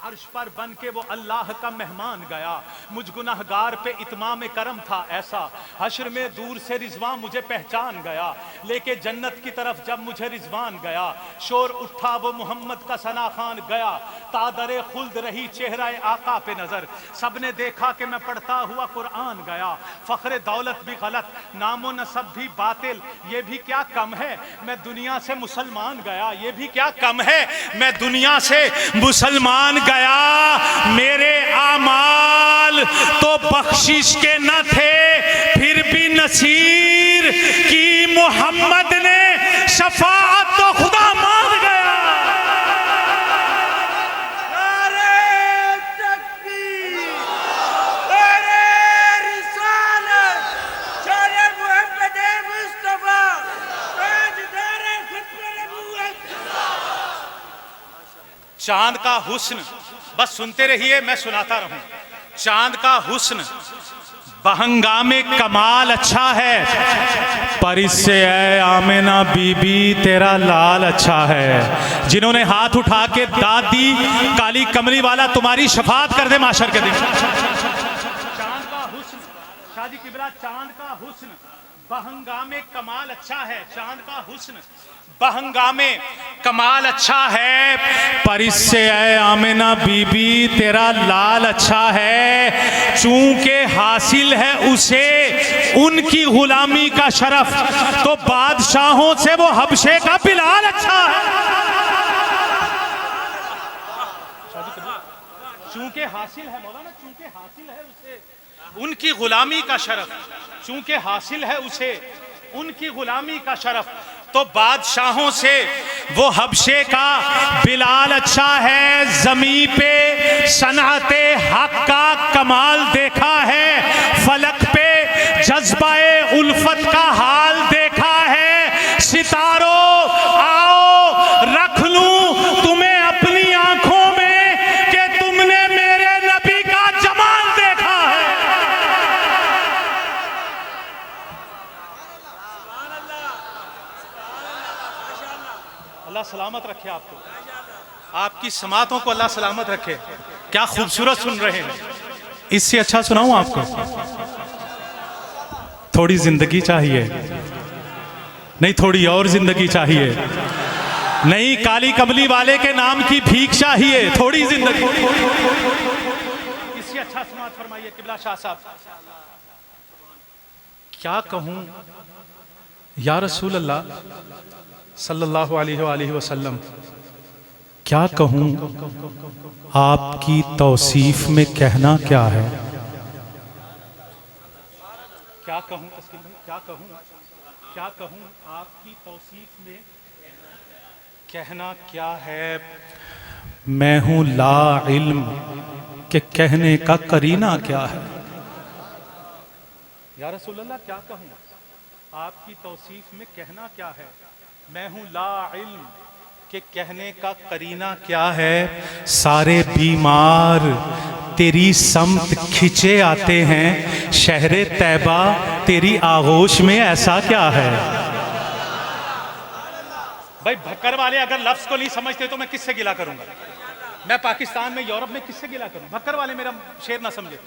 अर्श पर बन के वो अल्लाह का मेहमान गया। मुझ गुनहगार पे इत्माम करम था ऐसा, हश्र में दूर से रिजवान मुझे पहचान गया। लेके जन्नत की तरफ जब मुझे रिजवान गया, शोर उठा वो मोहम्मद का सना खान गया। तादरे खुल्द रही चेहरा आका पे नजर, सबने देखा कि मैं पढ़ता हुआ कुरान गया। फख्र दौलत भी गलत, नामो नसब भी बातिल, ये भी क्या कम है मैं दुनिया से मुसलमान गया। ये भी क्या कम है मैं दुनिया से मुसलमान गया। मेरे आमाल तो बख्शिश के न थे, फिर भी नसीर की मोहम्मद ने शफाअत तो खुदा मान गया। चांद का हुस्न, बस सुनते रहिए मैं सुनाता रहूं। चांद का हुस्न बहंगामे कमाल अच्छा है, पर इससे ऐ आमिना बीबी तेरा लाल अच्छा है। जिन्होंने हाथ उठा के दाद दी, काली कमली वाला तुम्हारी शफात कर दे माशर के दिन। चांद का हुस्न, शादी किबला, चांद का हुस्न बहंगामे कमाल अच्छा है। चांद का हुस्न बहंगामे कमाल अच्छा है, पर इससे ऐ आमिना बीबी तेरा लाल अच्छा है। चूंकि हासिल है उसे उनकी गुलामी का शरफ, तो बादशाहों से वो हबशे का बिलाल अच्छा है। चूंकि हासिल है मौलाना, चूंकि हासिल है उसे उनकी गुलामी का शरफ, चूंकि हासिल है उसे उनकी गुलामी का शरफ, तो बादशाहों से वो हबशे का बिलाल अच्छा है। जमी पे सनअते हक का कमाल देखा है, फलक पे जज्बाए उल्फत का हाल देखा है। सितारों आओ रख लूं तुम्हें अपनी आंखों में, कि तुमने मेरे नबी का जमाल देखा है। अल्लाह सलामत रखे आपको, आपकी समातों को अल्लाह सलामत रखे। क्या खूबसूरत सुन रहे हैं, इससे अच्छा सुनाऊं आपको? थोड़ी जिंदगी चाहिए, नहीं थोड़ी और जिंदगी चाहिए, नहीं काली कमली वाले के नाम की भीख चाहिए, थोड़ी जिंदगी। इससे अच्छा समात फरमाइए किबला शाह साहब। क्या कहूं या रसूल अल्लाह सल्लल्लाहु अलैहि वसल्लम, क्या कहूं आपकी तौसीफ में कहना क्या है। क्या कहूं तस्कीन भाई, क्या कहूं आपकी तौसीफ में कहना क्या है। मैं हूं ला इल्म के कहने का करीना क्या है। या रसूल अल्लाह, क्या कहूं आपकी तौसीफ में कहना क्या है। मैं हूं ला इल्म के कहने का करीना क्या है। सारे बीमार तेरी समत खिंचे आते हैं, शहरे तैबा तेरी आगोश में ऐसा क्या है। भाई भक्कर वाले अगर लफ्ज को नहीं समझते तो मैं किससे गिला करूंगा। मैं पाकिस्तान में यूरोप में किससे गिला करूं। भक्कर वाले मेरा शेर ना समझे।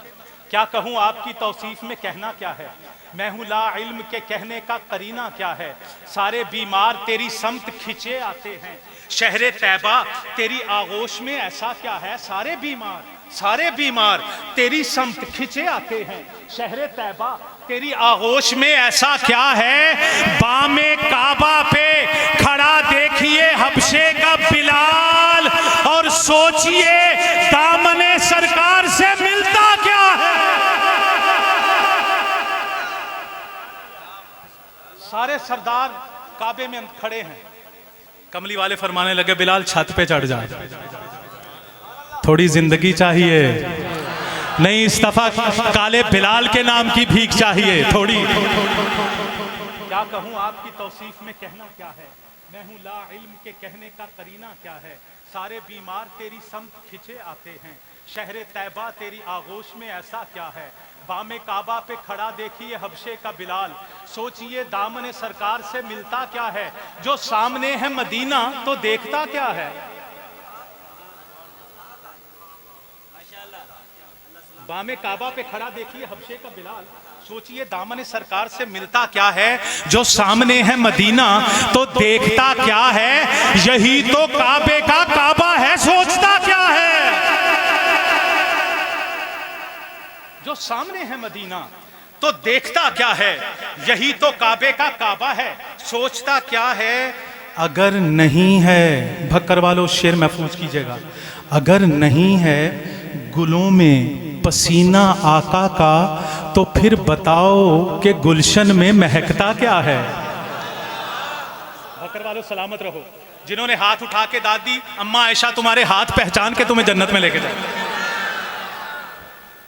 क्या कहूं आपकी तौसीफ में कहना क्या है। मैं हूं ला इल्म के कहने का करीना क्या है। सारे बीमार तेरी समत खिंचे आते हैं, शहरे तैबा तेरी आगोश में ऐसा क्या है। सारे बीमार तेरी समत खिंचे आते हैं, शहरे तैबा तेरी आगोश में ऐसा क्या है। बामे काबा पे खड़ा देखिए हबशे का बिलाल, और सोचिए दामने सरकार से मिलता क्या है। सारे सरदार काबे में खड़े हैं। कमली वाले फरमाने लगे बिलाल छत पे चढ़ जा, थोड़ी जिंदगी चाहिए, नहीं इस दफा काले बिलाल के नाम की भीख चाहिए थोड़ी। क्या कहूं आपकी तौसीफ में कहना क्या है। मैं हूं ला इल्म के कहने का करीना क्या है। सारे बीमार तेरी समत खिंचे आते हैं, शहरे तैबा तेरी आगोश में ऐसा क्या है। बामे काबा पे खड़ा देखिए हबशे का बिलाल, सोचिए दामने सरकार से मिलता क्या है। जो सामने है मदीना तो देखता क्या है। बामे काबा पे खड़ा देखिए हबशे का बिलाल, सोचिए दामन सरकार से मिलता क्या है। जो सामने है मदीना तो देखता क्या है, यही तो काबे का काबा है, सोचता क्या है। जो सामने है मदीना तो देखता क्या है, यही तो काबे का काबा है, सोचता क्या है। अगर नहीं है, भक्कर वालों शेर महफूज कीजिएगा, अगर नहीं है गुलों में पसीना आका का, तो फिर बताओ कि गुलशन में महकता क्या है। भक्कर वालों सलामत रहो। जिन्होंने हाथ उठा के दाद दी, अम्मा आयशा तुम्हारे हाथ पहचान के तुम्हें जन्नत में लेके जाए।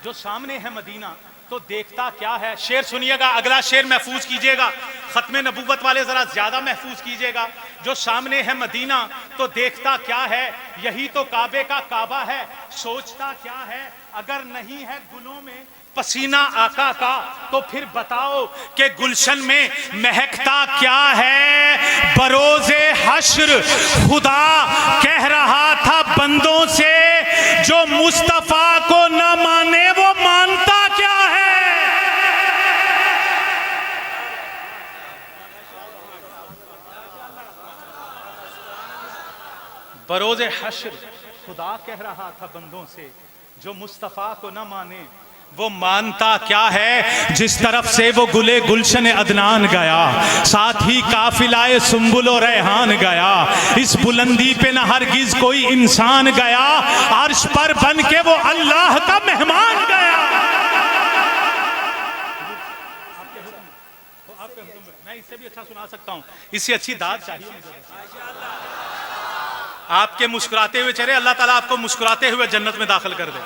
जो सामने है मदीना तो देखता क्या है। शेर सुनिएगा, अगला शेर महफूज कीजिएगा, खत्मे नबूवत वाले जरा ज्यादा महफूज कीजिएगा। जो सामने है मदीना तो देखता क्या है, यही तो काबे का काबा है, सोचता क्या है। अगर नहीं है गुलों में पसीना आका का, तो फिर बताओ कि गुलशन में महकता क्या है। बरोज़े हश्र खुदा कह रहा था बंदों से, जो मुस्तफा को न माने वो मानता क्या है। बरोज़े हश्र खुदा कह रहा था बंदों से, जो मुस्तफा को न माने वो मानता क्या है। जिस तरफ से वो गुले गुलशन अदनान गया, साथ ही काफिलाए सुंबुल और रेहान गया। इस बुलंदी पे न हरगिज कोई इंसान गया, अर्श पर बन के वो अल्लाह का मेहमान गया। मैं इससे भी अच्छा सुना सकता हूँ, इससे अच्छी दाद चाहिए मुझे। आपके मुस्कुराते हुए चेहरे अल्लाह ताला आपको मुस्कुराते हुए जन्नत में दाखिल कर दे।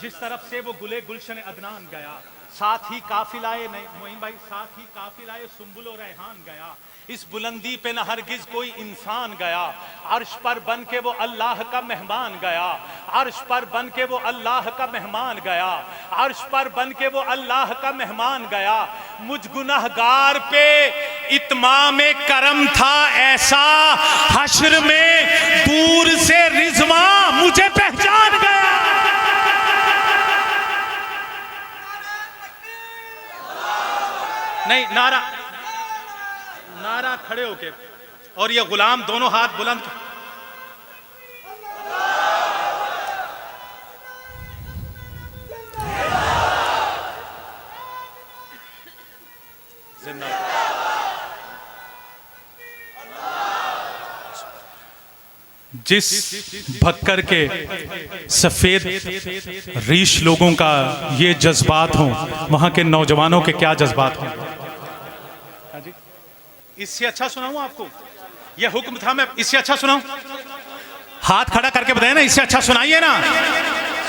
जिस तरफ से वो गुले गुलशन अदनान गया, साथ ही काफिलाए, नहीं मोहिन भाई, साथ ही काफिलाए सुंबुल और रेहान गया। इस बुलंदी पे न हरगिज कोई इंसान गया, अर्श पर बन के वो अल्लाह का मेहमान गया। अर्श पर बन के वो अल्लाह का मेहमान गया, अर्श पर बन के वो अल्लाह का मेहमान गया। मुझ गुनहगार पे इत्माम करम था ऐसा, हश्र में दूर से रिजवा मुझे पहचान गया। नहीं, नारा नारा खड़े होके, और ये गुलाम दोनों हाथ बुलंद। जिस भक्कर के सफेद रीश लोगों का ये जज्बात हों, वहां के नौजवानों के क्या जज्बात हों। इससे अच्छा सुनाऊं आपको, यह हुक्म था, मैं इससे अच्छा सुनाऊं। हाथ खड़ा करके बताए ना, इससे अच्छा सुनाइए ना,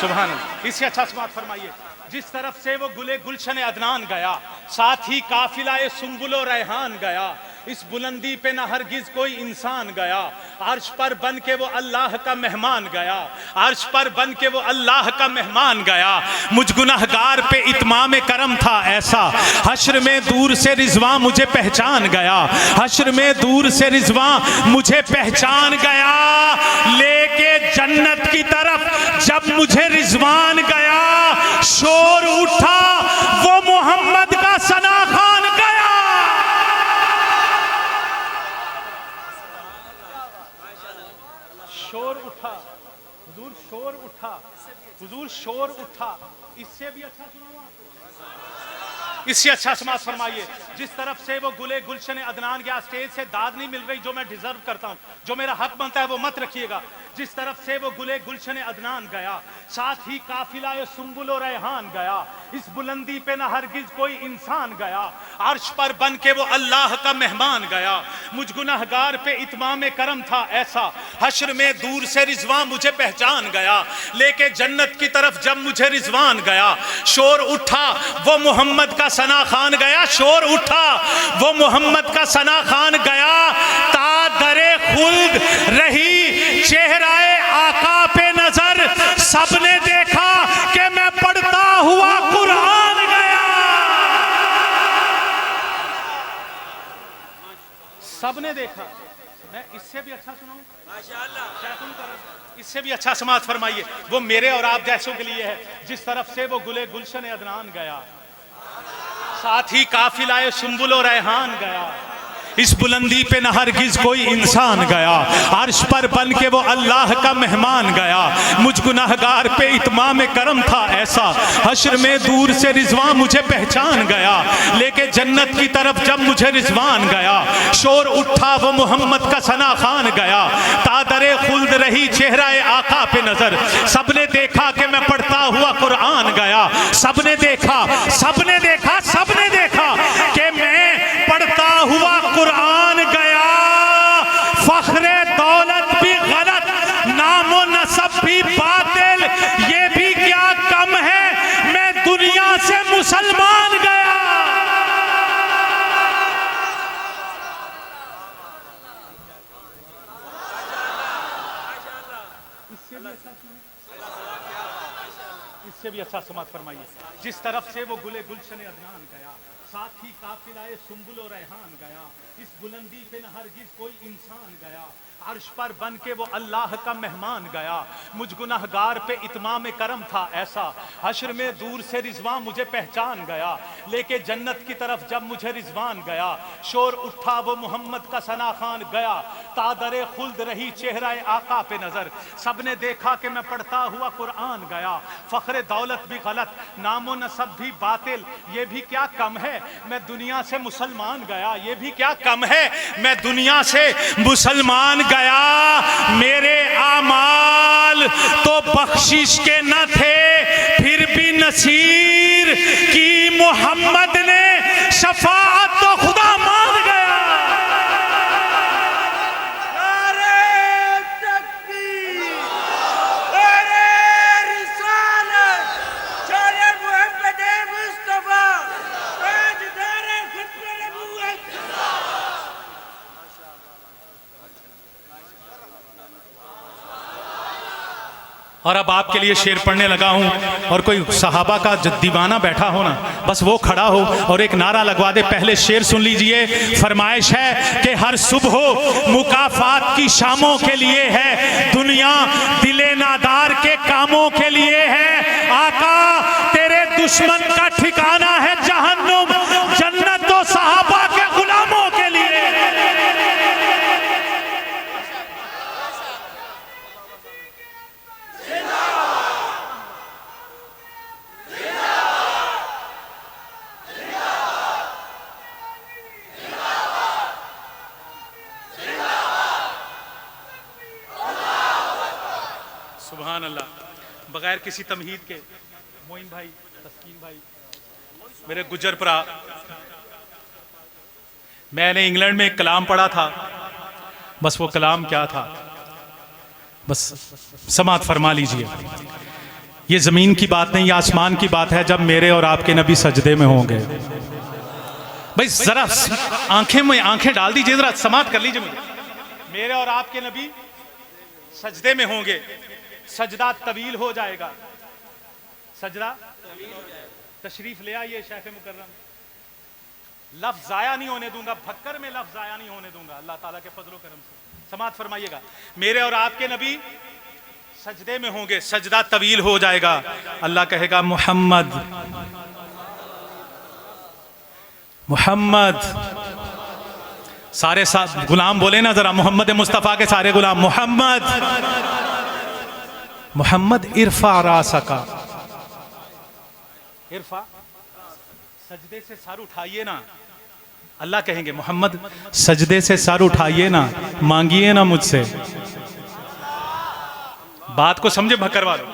सुभान अल्लाह। इससे अच्छा समात फरमाइए। जिस तरफ से वो गुले गुलशन अदनान गया, साथ ही काफिलाए सुंबुल और रेहान गया। इस बुलंदी पे न हरगिज कोई इंसान गया, अर्श पर बन के वो अल्लाह का मेहमान गया। अर्श पर बन के वो अल्लाह का मेहमान गया। मुझ गुनहगार पे इत्माम करम था ऐसा, हश्र में दूर से रिजवा मुझे पहचान गया। हश्र में दूर से रिजवा मुझे पहचान गया। लेके जन्नत की तरफ जब मुझे रिजवान गया, शोर उठा वो मोहम्मद का सना खान गया। शोर उठा हुजूर, शोर उठा हुजूर, शोर उठा। इससे भी अच्छा सुनाऊं आपको, इससे अच्छा समाज फरमाइए। जिस तरफ से वो गुले गुलशन अदनान गया, स्टेज से दाद नहीं मिल रही जो मैं डिजर्व करता हूं, जो मेरा हक बनता है वो मत रखिएगा। जिस तरफ से वो गुले गुलशन अदनान गया, साथ ही काफिलाए सुंबुल और रेहान गया। इस बुलंदी पे न हरगिज कोई इंसान गया, अर्श पर बन के वो अल्लाह का मेहमान गया। मुझ गुनहगार पे इत्माम करम था ऐसा, हश्र में दूर से रिजवान मुझे पहचान गया। लेके जन्नत की तरफ जब मुझे रिजवान गया, शोर उठा वो मोहम्मद का सना खान गया। शोर उठा वो मोहम्मद का सना खान गया। ता दरे खुल्द रही चेहराए आका पे नजर, सबने देखा कि मैं पढ़ता हुआ कुरान गया। सबने देखा। मैं इससे भी अच्छा सुनाऊं, इससे भी अच्छा समात फरमाइए, वो मेरे और आप जैसों के लिए है जिस तरफ से वो गुले गुलशन अदनान गया, साथ ही काफिलाए सुंबुल और रेहान गया। इस बुलंदी पे न हरगिज कोई इंसान गया, अर्श पर बन के वो अल्लाह का मेहमान गया। मुझ गुनाहगार पे इत्माम करम था ऐसा, हश्र में दूर से रिजवान मुझे पहचान गया। लेके जन्नत की तरफ जब मुझे रिजवान गया, शोर उठा वो मोहम्मद का सना खान गया। तादरे खुल्द रही चेहरा आका पे नजर, सबने देखा कि मैं पढ़ता हुआ कुरान गया। सबने देखा, सबने देखा, सबने देखा कि मैं पढ़ता हुआ कुरान गया। फख्रे दौलत भी गलत, नामो नसब भी बातिल, ये भी क्या कम है, मैं दुनिया से मुसलमान गया। इससे भी अच्छा समात फरमाइए, जिस तरफ से वो गुले गुलशन अदनान गया, साथ ही काफिलाए सुंबुल और रेहान गया। इस बुलंदी पे न हरगिज कोई इंसान गया, अर्श पर बन के वो अल्लाह का मेहमान गया। मुझ गुनाहगार पे इत्माम करम था ऐसा, हश्र में दूर से रिजवान मुझे पहचान गया। लेके जन्नत की तरफ जब मुझे रिजवान गया, शोर उठा वो मोहम्मद का सना खान गया। तादरे खुल्द रही चेहरा आका पे नजर, सबने देखा कि मैं पढ़ता हुआ कुरान गया। फख्रे दौलत भी गलत, नामो नसब भी बातिल, ये भी क्या कम है, मैं दुनिया से मुसलमान गया। ये भी क्या कम है, मैं दुनिया से मुसलमान गया। मेरे आमाल तो बख्शिश के न थे, फिर भी नसीर की मोहम्मद ने शफाअत तो खुदा मान गया। और अब आपके लिए शेर पढ़ने लगा हूं, और कोई सहाबा का दीवाना बैठा हो ना, बस वो खड़ा हो और एक नारा लगवा दे। पहले शेर सुन लीजिए। फरमाइश है कि हर सुबह मुकाफात की शामों के लिए है, दुनिया दिले नादार के कामों के लिए है। आका तेरे दुश्मन का ठिकाना है जहन्नुम, जन्नत तो सहाबा के गुलामों के लिए। सुभान अल्लाह। बगैर किसी तमहीद के मोइन भाई, तस्कीन भाई, मेरे गुजर परा, मैंने इंग्लैंड में एक कलाम पढ़ा था। बस वो कलाम क्या था, बस समात फरमा लीजिए। ये जमीन की बात नहीं, ये आसमान की बात है। जब मेरे और आपके नबी सजदे में होंगे, भाई जरा आंखें में आंखें डाल दीजिए, जरा समात कर लीजिए मुझे। मेरे और आपके नबी सजदे में होंगे, सजदा तवील हो जाएगा। सजदा तशरीफ ले आइए शेख मुकर्रम, लफ्ज जाया नहीं होने दूंगा, भक्कर में लफ्ज जाया नहीं होने दूंगा अल्लाह ताला के फजलो करम से। समात फरमाइएगा। मेरे और आपके नबी सजदे में होंगे, सजदा तवील हो जाएगा। अल्लाह कहेगा मोहम्मद मोहम्मद, सारे गुलाम बोले ना जरा, मोहम्मद मुस्तफ़ा के सारे गुलाम, मोहम्मद मोहम्मद इरफा रासका, इरफा, सजदे से सर उठाइए ना। अल्लाह कहेंगे मोहम्मद सजदे से सर उठाइए ना, मांगिए ना मुझसे। बात को समझे भक्कर वालों,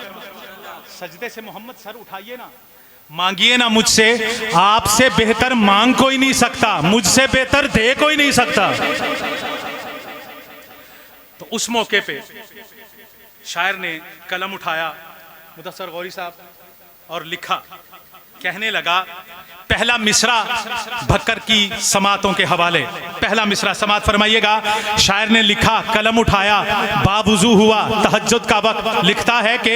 सजदे से मोहम्मद सर उठाइए ना, मांगिए ना मुझसे। आपसे बेहतर मांग कोई नहीं सकता, मुझसे बेहतर दे कोई नहीं सकता। तो उस मौके पे शायर ने कलम उठाया, मुदस्सर गौरी साहब, और लिखा। कहने लगा, पहला मिसरा भक्कर की समातों के हवाले, पहला मिसरा समात फरमाइएगा। शायर ने लिखा, कलम उठाया, बावुजू हुआ तहज्जुद का वक्त। लिखता है कि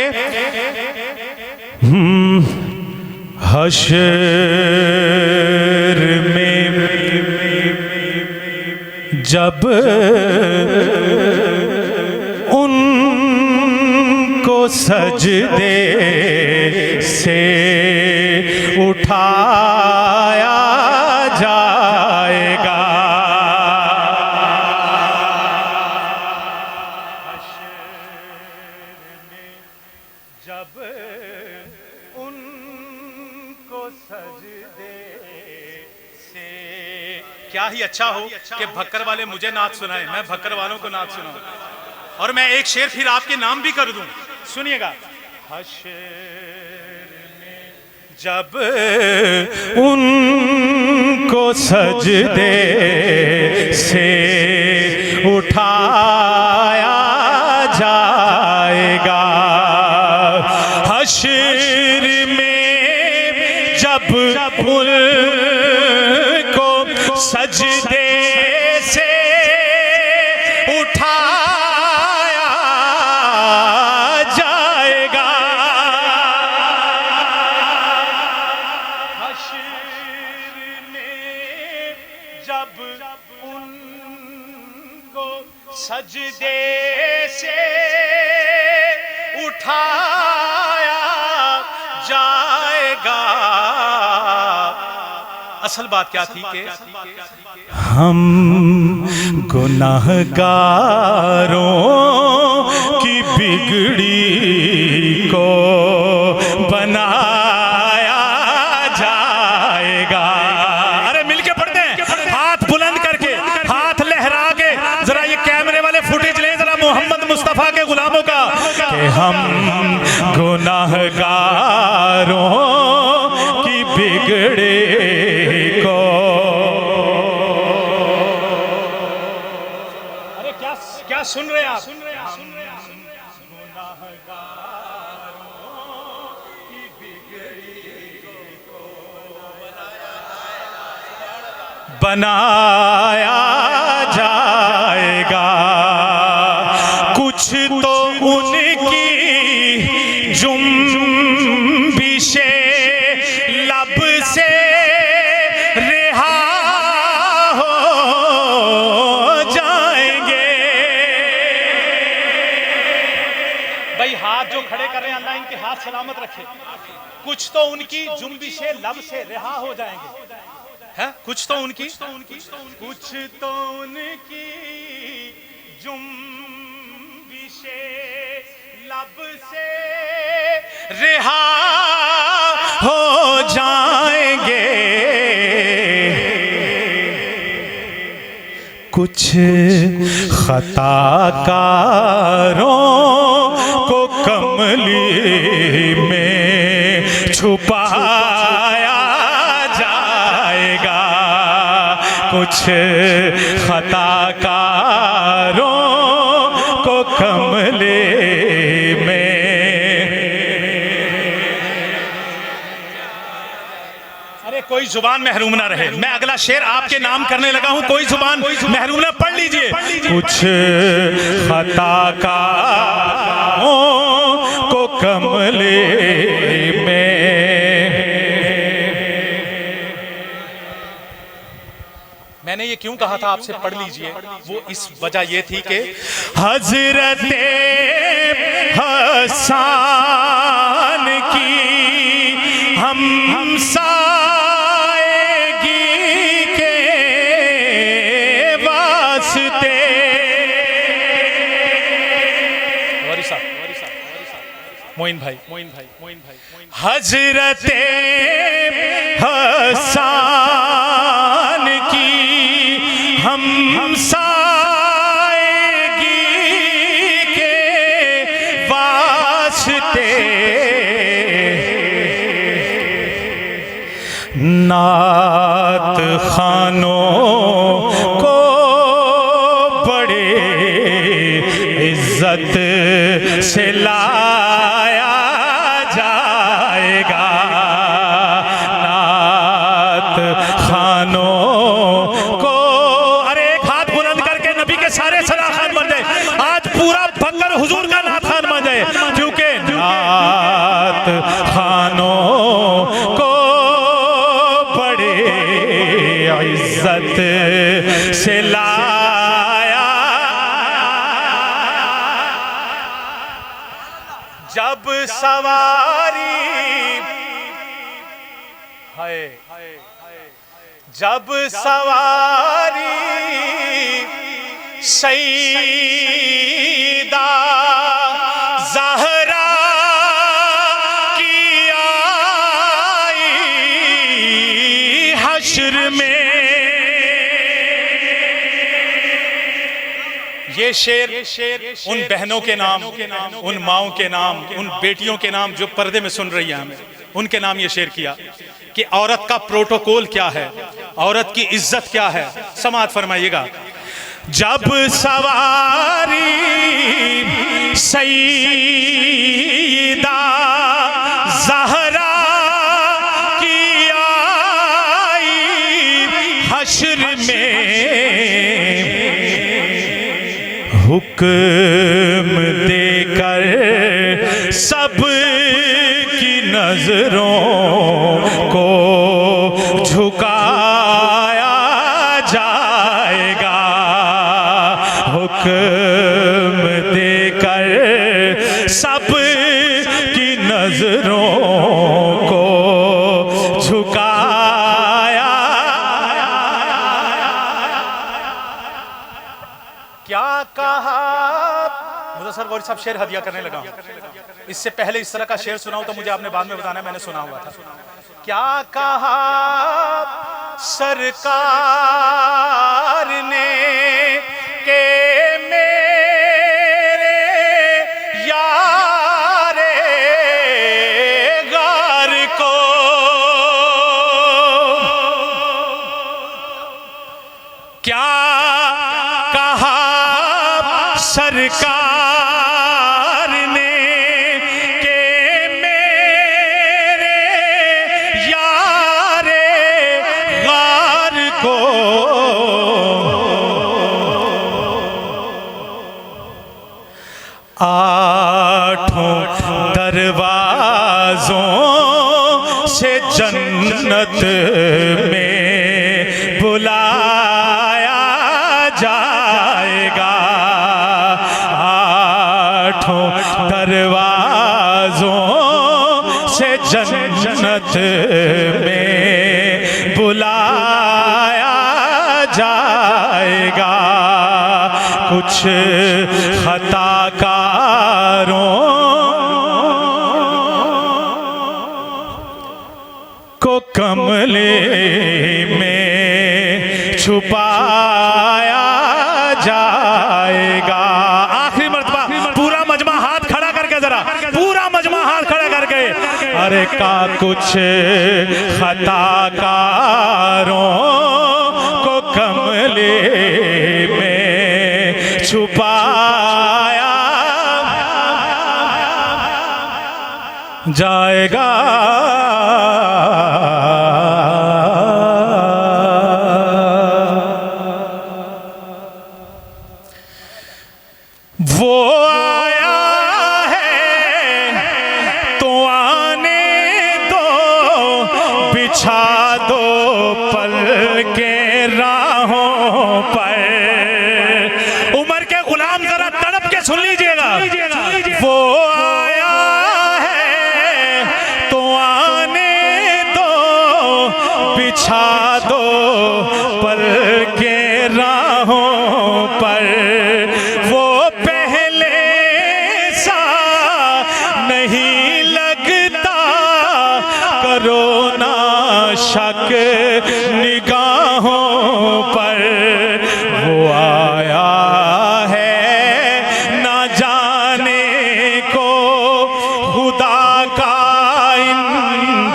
हश्र में जब उन सजदे से उठाया जाएगा। जब उनको सजदे से, क्या ही अच्छा हो कि भक्कर वाले मुझे नात सुनाए, मैं भक्कर वालों को नात सुनाऊं। और मैं एक शेर फिर आपके नाम भी कर दूं, सुनिएगा। हश्र में जब उनको सजदे से उठाया जाएगा, हश्र में जब उनको सजदे से उठाया जाएगा, हश्र में जब उनको सजदे से उठाया जाएगा। असल बात क्या थी कि हम गुनाहगारों की बिगड़ी को बनाया जाएगा। अरे मिलके पढ़ते हैं, हाथ बुलंद करके, हाथ लहरा के, जरा ये कैमरे वाले फुटेज ले जरा मोहम्मद मुस्तफा के गुलामों का, कि हम गुनाहगारों की बिगड़े को। अरे क्या सुन रहे हैं आप? बनाया जाएगा, कुछ तो उनकी जुम्बिशे लब से रिहा हो जाएंगे। भाई हाथ जो खड़े कर रहे हैं, अल्लाह इनके हाथ सलामत रखे। कुछ तो उनकी जुम्बिशे लब से रिहा हो जाएंगे, है? कुछ तो उनकी जुम्बिशे लब से रिहा हो जाएंगे, कुछ खताकारों को कमली में छुपाया जाएगा, कुछ खताकारों को कमले में। अरे कोई जुबान महरूम ना रहे, मैं अगला शेर आपके नाम करने लगा हूं, कोई जुबान महरूम ना, पढ़ लीजिए। कुछ खताकारों को कमले में। मैंने ये क्यों कहा था आपसे पढ़ लीजिए, वो इस वजह ये थी कि हजरत हसन की हम साएगी के वास्ते, मोइन भाई हजरत हसन की हम साएगी के वास्ते नात खानों को बड़े इज्जत से लाया जाएगा, नात खानों को। अरे एक हाथ बुलंद करके नबी के सारे सना खान बन जाए, आज पूरा भक्कर हुजूर का नात खान बन जाए, क्योंकि नात खानों को बड़े इज्जत से लाया जब सवारी है, जब सवारी सईदा ज़हरा की आई हश्र में। ये शेर उन बहनों के नाम, उन माओं के नाम, उन बेटियों के नाम जो पर्दे में सुन रही हैं हमें, उनके नाम ये शेर किया कि औरत का प्रोटोकॉल क्या है, औरत की इज्जत क्या है। समाअत फरमाइएगा। जब सवारी सईदा ज़हरा की आई हश्र में, हुक्म देकर सब की नजरों को झुकाया जाएगा। हुक्म देकर सब की नजरों को झुकाया। क्या कहा मुदस्सिर गौरी साहब, शेर हदिया करने लगा। इससे पहले इस तरह का शेर सुनाऊं तो मुझे आपने बाद में बताना, मैंने सुना हुआ था। क्या कहा सरकार ने के मेरे यारे गार को, क्या कहा सरकार ने के मेरे यारे गार को, आठों दरवाजों से जन्नत में बुलाया जाएगा। आठों दरवाजों से जन्नत में बुलाया जाएगा। कुछ खताकारों को कमले में छुपाया जाएगा। आखिरी मर्तबा पूरा मजमा हाथ खड़ा करके, जरा पूरा मजमा हाथ खड़ा करके, अरे का कुछ खताकारों को कमले में छुपाया जाएगा। वो आया है तो आने दो, बिछा दो पल के राहों पर। उमर के गुलाम जरा तड़प के सुन लीजिएगा। वो आया है तो आने दो, बिछा दो पल के राहों पर। वो पहले सा नहीं लगता, करो ना शक निगाहों पर। वो आया है ना जाने को खुदा का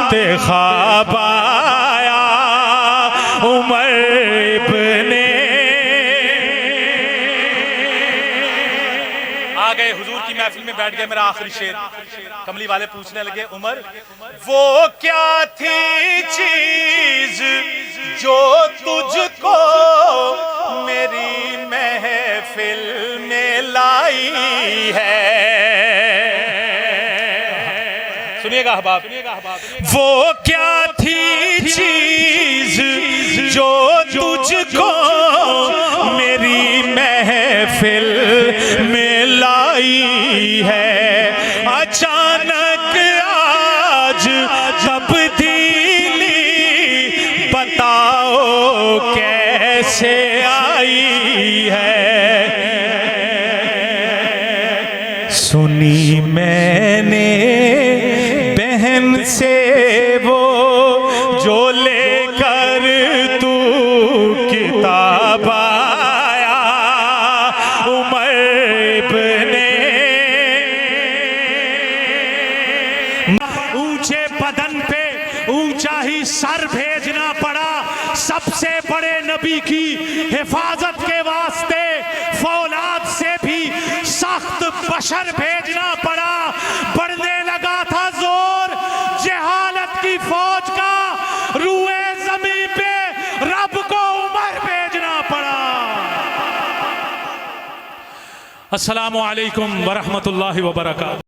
इंतखाब आया। उमर इब्ने आ गए, हुजूर की महफिल में बैठ गए। मेरा आखिरी शेर, कमली वाले पूछने लगे, उमर वो क्या थी चीज जो तुझको मेरी महफिल में लाई है। सुनिएगा अहबाब, वो क्या थी चीज जो तुझको मेरी महफिल में लाई है। अच्छा सुनी मैंने बहन से वो जो लेकर तू किताब आया उमर इब्ने, ऊंचे बदन पे ऊंचा ही सर भेजना पड़ा सबसे बड़े नबी की हिफाजत के वास्ते, फौलाद से भी सख्त बशर भेजना पड़ा। बढ़ने लगा था जोर जहालत की फौज का, रूए जमीन पे रब को उमर भेजना पड़ा। अस्सलामु अलैकुम वरहमतुल्लाहि वबरकातुहू।